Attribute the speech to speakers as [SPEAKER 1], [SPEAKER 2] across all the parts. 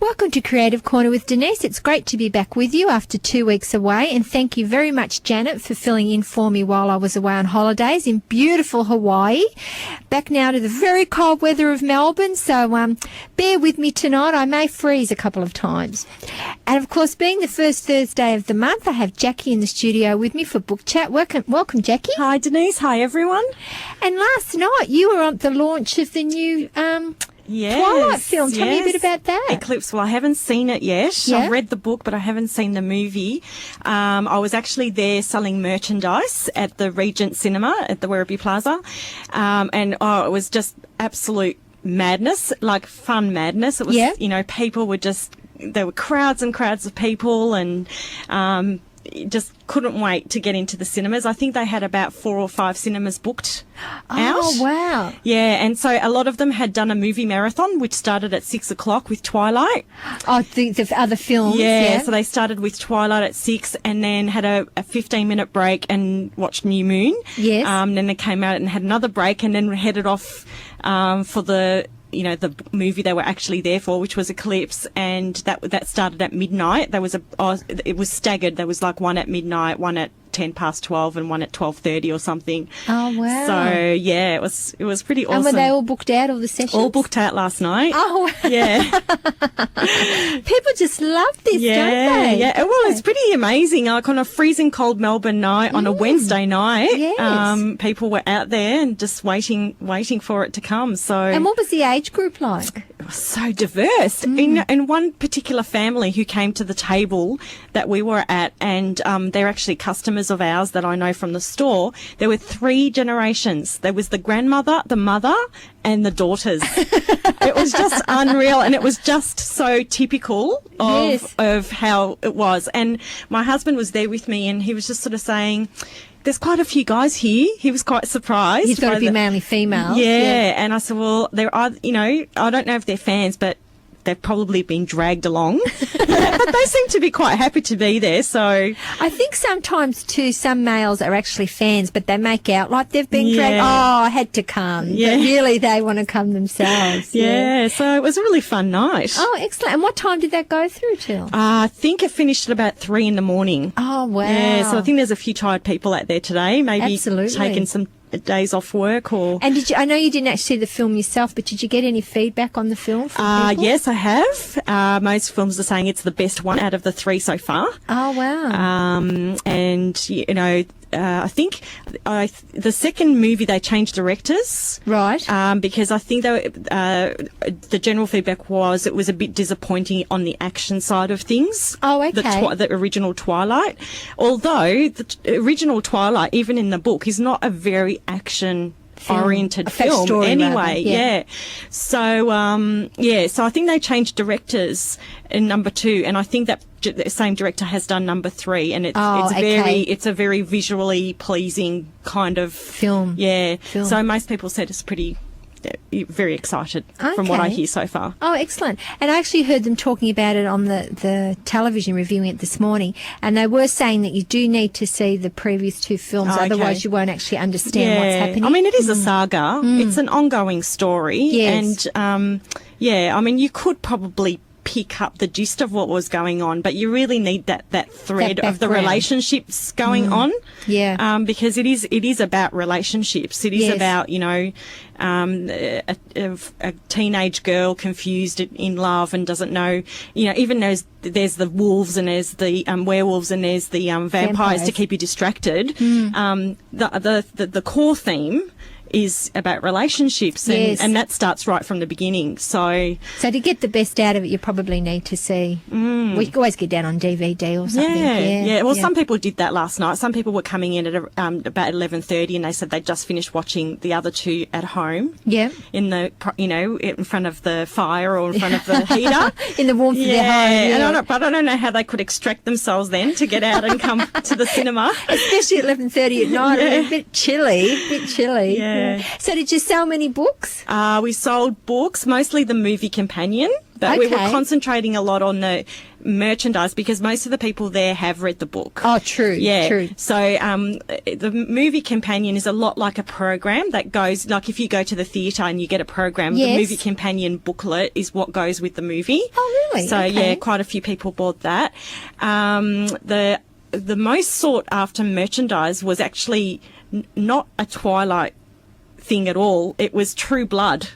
[SPEAKER 1] Welcome to Creative Corner with Denise. It's great to be back with you after 2 weeks away, and thank you very much, Janet, for filling in for me while I was away on holidays in beautiful Hawaii. Back now to the very cold weather of Melbourne, so bear with me tonight. I may freeze a couple of times. And, of course, being the first Thursday of the month, I have Jackie in the studio with me for Book Chat. Welcome, Jackie.
[SPEAKER 2] Hi, Denise. Hi, everyone.
[SPEAKER 1] And last night you were on the launch of the new Twilight film. Tell me a bit about that.
[SPEAKER 2] Eclipse. Well, I haven't seen it yet.
[SPEAKER 1] Yeah.
[SPEAKER 2] I've read the book, but I haven't seen the movie. I was actually there selling merchandise at the Regent Cinema at the Werribee Plaza. It was just absolute madness, like fun madness. It was, people were there were crowds and crowds of people, and just couldn't wait to get into the cinemas. I think they had about 4 or 5 cinemas booked out.
[SPEAKER 1] Oh, wow.
[SPEAKER 2] Yeah, and so a lot of them had done a movie marathon, which started at 6 o'clock with Twilight.
[SPEAKER 1] Oh, the other films.
[SPEAKER 2] Yeah, so they started with Twilight at 6 and then had a 15-minute break and watched New Moon.
[SPEAKER 1] Yes.
[SPEAKER 2] Then they came out and had another break and then headed off for the movie they were actually there for, which was Eclipse, and that started at midnight. It was staggered. There was like one at midnight, one at 12:10, and one at 12:30 or something.
[SPEAKER 1] Oh, wow.
[SPEAKER 2] So, yeah, it was pretty awesome.
[SPEAKER 1] And were they all booked out, all the sessions?
[SPEAKER 2] All booked out last night.
[SPEAKER 1] Oh, wow.
[SPEAKER 2] Yeah.
[SPEAKER 1] People just love this, don't they?
[SPEAKER 2] Yeah. Well, it's pretty amazing. Like on a freezing cold Melbourne night, on a Wednesday night,
[SPEAKER 1] yes.
[SPEAKER 2] People were out there and just waiting for it to come. So.
[SPEAKER 1] And what was the age group like?
[SPEAKER 2] It was so diverse. In one particular family who came to the table that we were at, and they're actually customers of ours that I know from the store, there were 3 generations. There was the grandmother, the mother, and the daughters. It was just unreal, and it was just so typical of how it was. And my husband was there with me, and he was just sort of saying, there's quite a few guys here. He was quite surprised.
[SPEAKER 1] He's got to be mainly females.
[SPEAKER 2] Yeah. And I said, well, there are, I don't know if they're fans, but they've probably been dragged along. But they seem to be quite happy to be there. So
[SPEAKER 1] I think sometimes too, some males are actually fans, but they make out like they've been dragged. Oh, I had to come.
[SPEAKER 2] Yeah.
[SPEAKER 1] But really, they want to come themselves.
[SPEAKER 2] Yeah. So it was a really fun night.
[SPEAKER 1] Oh, excellent. And what time did that go through till?
[SPEAKER 2] I think it finished at about 3 a.m.
[SPEAKER 1] Oh, wow.
[SPEAKER 2] Yeah. So I think there's a few tired people out there today. Maybe
[SPEAKER 1] Absolutely.
[SPEAKER 2] taking some days off work or.
[SPEAKER 1] And I know you didn't actually see the film yourself, but did you get any feedback on the film from people?
[SPEAKER 2] Yes, I have. Most films are saying it's the best one out of the 3 so far.
[SPEAKER 1] Oh, wow.
[SPEAKER 2] And, I think the second movie they changed directors.
[SPEAKER 1] Right.
[SPEAKER 2] Because I think the general feedback was it was a bit disappointing on the action side of things.
[SPEAKER 1] Oh, okay.
[SPEAKER 2] The original Twilight. Although the original Twilight, even in the book, is not a very action-oriented film
[SPEAKER 1] story,
[SPEAKER 2] anyway.
[SPEAKER 1] rather. Yeah.
[SPEAKER 2] So, so I think they changed directors in number 2, and I think that the same director has done number 3, and it's a very visually pleasing kind of
[SPEAKER 1] film.
[SPEAKER 2] Yeah.
[SPEAKER 1] Film.
[SPEAKER 2] So most people said it's very excited from what I hear so far.
[SPEAKER 1] Oh, excellent. And I actually heard them talking about it on the television, reviewing it this morning, and they were saying that you do need to see the previous 2 films, otherwise you won't actually understand what's happening.
[SPEAKER 2] I mean, it is a saga. It's an ongoing story.
[SPEAKER 1] Yes.
[SPEAKER 2] And, I mean, you could probably pick up the gist of what was going on, but you really need that thread of the relationships going on.
[SPEAKER 1] Yeah.
[SPEAKER 2] Because it is about relationships. It is about, a teenage girl confused in love and doesn't know, even there's the wolves and there's the werewolves and there's the vampires to keep you distracted. The core theme is about relationships, and that starts right from the beginning. So
[SPEAKER 1] to get the best out of it, you probably need to see. We could always get down on DVD or something.
[SPEAKER 2] Yeah. Well, some people did that last night. Some people were coming in at about 11:30, and they said they just finished watching the other 2 at home.
[SPEAKER 1] Yeah.
[SPEAKER 2] In the in front of the fire or in front of the heater.
[SPEAKER 1] In the warmth of their home.
[SPEAKER 2] Yeah. And I don't know how they could extract themselves then to get out and come to the cinema,
[SPEAKER 1] especially at 11:30 at night.
[SPEAKER 2] Yeah.
[SPEAKER 1] A bit chilly.
[SPEAKER 2] Yeah.
[SPEAKER 1] So did you sell many books?
[SPEAKER 2] We sold books, mostly the movie companion, but we were
[SPEAKER 1] Okay.
[SPEAKER 2] concentrating a lot on the merchandise because most of the people there have read the book.
[SPEAKER 1] Oh, true.
[SPEAKER 2] Yeah.
[SPEAKER 1] True.
[SPEAKER 2] So the movie companion is a lot like a program that goes, like if you go to the theatre and you get a program,
[SPEAKER 1] Yes.
[SPEAKER 2] the movie companion booklet is what goes with the movie.
[SPEAKER 1] Oh, really?
[SPEAKER 2] So
[SPEAKER 1] Okay.
[SPEAKER 2] yeah, quite a few people bought that. The most sought after merchandise was actually not a Twilight thing at all. It was True Blood.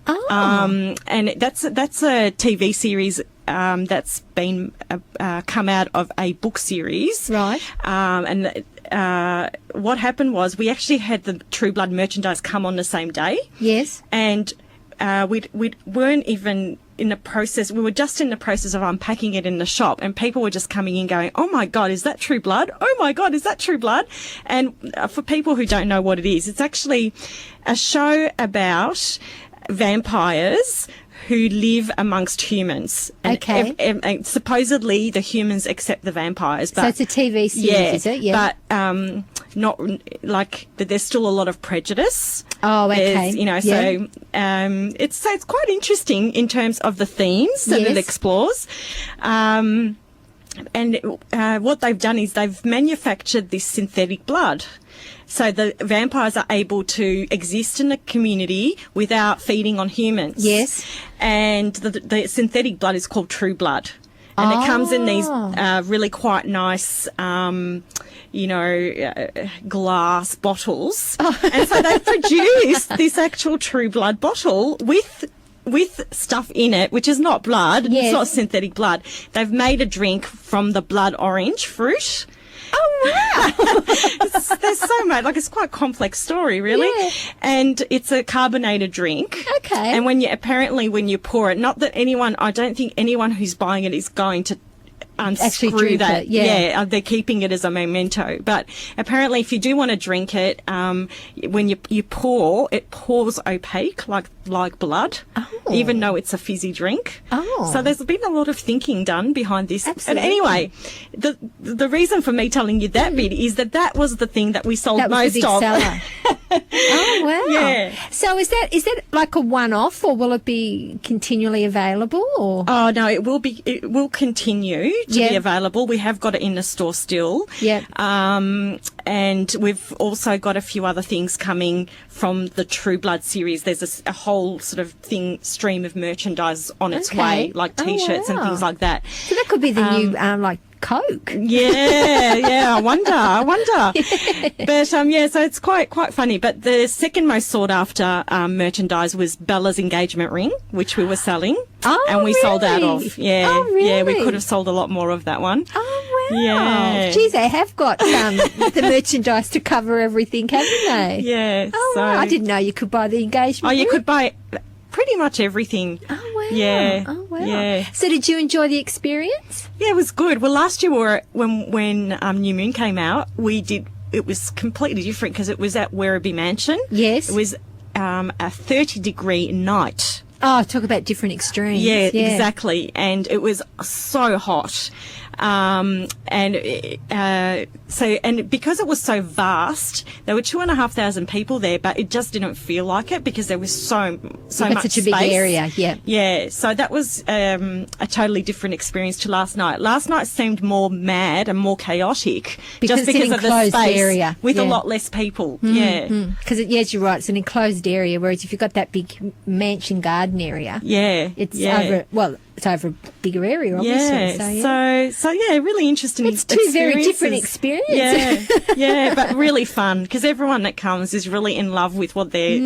[SPEAKER 1] Oh.
[SPEAKER 2] And that's a TV series that's been come out of a book series.
[SPEAKER 1] Right.
[SPEAKER 2] What happened was we actually had the True Blood merchandise come on the same day,
[SPEAKER 1] Yes.
[SPEAKER 2] and we weren't even in the process. We were just in the process of unpacking it in the shop, and people were just coming in going, "Oh my God, is that True Blood? Oh my God, is that True Blood?" And for people who don't know what it is, it's actually a show about vampires who live amongst humans. And
[SPEAKER 1] Okay.
[SPEAKER 2] and supposedly the humans accept the vampires. But
[SPEAKER 1] So it's a TV series, is it? Yeah.
[SPEAKER 2] But not like there's still a lot of prejudice.
[SPEAKER 1] Oh, okay.
[SPEAKER 2] There's, you know,
[SPEAKER 1] Yeah.
[SPEAKER 2] so it's quite interesting in terms of the themes that it
[SPEAKER 1] Yes.
[SPEAKER 2] explores. And what they've done is they've manufactured this synthetic blood. So the vampires are able to exist in the community without feeding on humans.
[SPEAKER 1] Yes.
[SPEAKER 2] And the synthetic blood is called True Blood. And it comes in these really quite nice, glass bottles. And so they've produced this actual True Blood bottle with stuff in it, which is not blood.
[SPEAKER 1] Yes.
[SPEAKER 2] It's not synthetic blood. They've made a drink from the blood orange fruit.
[SPEAKER 1] Oh, wow.
[SPEAKER 2] There's so much, like it's quite a complex story, really.
[SPEAKER 1] Yeah.
[SPEAKER 2] And it's a carbonated drink.
[SPEAKER 1] Okay.
[SPEAKER 2] And when you pour it, not that I don't think anyone who's buying it is going to
[SPEAKER 1] Actually
[SPEAKER 2] unscrew
[SPEAKER 1] drink
[SPEAKER 2] that.
[SPEAKER 1] it, yeah.
[SPEAKER 2] They're keeping it as a memento. But apparently if you do want to drink it, when you pour, it pours opaque like
[SPEAKER 1] Oh.
[SPEAKER 2] blood, even though it's a fizzy drink.
[SPEAKER 1] Oh.
[SPEAKER 2] So there's been a lot of thinking done behind this.
[SPEAKER 1] Absolutely.
[SPEAKER 2] And anyway, the reason for me telling you that bit is that was the thing that we sold
[SPEAKER 1] That was
[SPEAKER 2] most
[SPEAKER 1] the big
[SPEAKER 2] of.
[SPEAKER 1] seller. Oh, wow.
[SPEAKER 2] Yeah.
[SPEAKER 1] So is that like a one-off, or will it be continually available, or?
[SPEAKER 2] Oh no, it will continue to
[SPEAKER 1] Yeah.
[SPEAKER 2] be available. We have got it in the store still.
[SPEAKER 1] Yeah.
[SPEAKER 2] And we've also got a few other things coming from the True Blood series. There's a whole sort of stream of merchandise on its
[SPEAKER 1] Okay.
[SPEAKER 2] way, like
[SPEAKER 1] Oh,
[SPEAKER 2] T-shirts and
[SPEAKER 1] wow.
[SPEAKER 2] things like that.
[SPEAKER 1] So that could be the new, like, Coke.
[SPEAKER 2] Yeah, I wonder. But so it's quite funny. But the second most sought after merchandise was Bella's engagement ring, which we were selling,
[SPEAKER 1] Oh,
[SPEAKER 2] and we sold out
[SPEAKER 1] really?
[SPEAKER 2] of. Yeah,
[SPEAKER 1] Oh, really?
[SPEAKER 2] yeah, we could have sold a lot more of that one.
[SPEAKER 1] Oh, wow.
[SPEAKER 2] Yeah.
[SPEAKER 1] Geez, they have got the merchandise to cover everything, haven't they?
[SPEAKER 2] Yeah.
[SPEAKER 1] Oh,
[SPEAKER 2] so,
[SPEAKER 1] wow. I didn't know you could buy the engagement
[SPEAKER 2] Oh, you
[SPEAKER 1] ring.
[SPEAKER 2] could buy pretty much everything.
[SPEAKER 1] Oh, wow.
[SPEAKER 2] Yeah.
[SPEAKER 1] Oh, wow.
[SPEAKER 2] Yeah.
[SPEAKER 1] So did you enjoy the experience?
[SPEAKER 2] Yeah, it was good. Well, last year when New Moon came out, it was completely different because it was at Werribee Mansion.
[SPEAKER 1] Yes.
[SPEAKER 2] It was a 30-degre night.
[SPEAKER 1] Oh, talk about different extremes.
[SPEAKER 2] Yeah, exactly. And it was so hot. And because it was so vast, there were 2,500 people there, but it just didn't feel like it because there was so much
[SPEAKER 1] It's such a big
[SPEAKER 2] space.
[SPEAKER 1] area, yeah.
[SPEAKER 2] Yeah, so that was a totally different experience to last night. Last night seemed more mad and more chaotic
[SPEAKER 1] Because
[SPEAKER 2] just
[SPEAKER 1] it's an
[SPEAKER 2] because of the
[SPEAKER 1] enclosed
[SPEAKER 2] space
[SPEAKER 1] area,
[SPEAKER 2] with
[SPEAKER 1] yeah.
[SPEAKER 2] a lot less people. Yeah.
[SPEAKER 1] Because, yes, you're right, it's an enclosed area, whereas if you've got that big mansion garden area,
[SPEAKER 2] Yeah.
[SPEAKER 1] it's
[SPEAKER 2] yeah.
[SPEAKER 1] it's over a bigger area, obviously.
[SPEAKER 2] Yeah. So yeah, really interesting.
[SPEAKER 1] It's two very different experiences.
[SPEAKER 2] Yeah, but really fun because everyone that comes is really in love with what they're,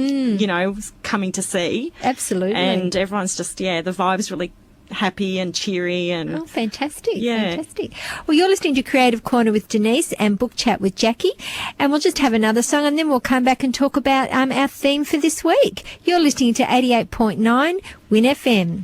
[SPEAKER 2] coming to see.
[SPEAKER 1] Absolutely.
[SPEAKER 2] And everyone's just, the vibe's really happy and cheery and
[SPEAKER 1] Oh, fantastic.
[SPEAKER 2] Yeah.
[SPEAKER 1] Fantastic. Well, you're listening to Creative Corner with Denise and Book Chat with Jackie. And we'll just have another song and then we'll come back and talk about our theme for this week. You're listening to 88.9 Win FM.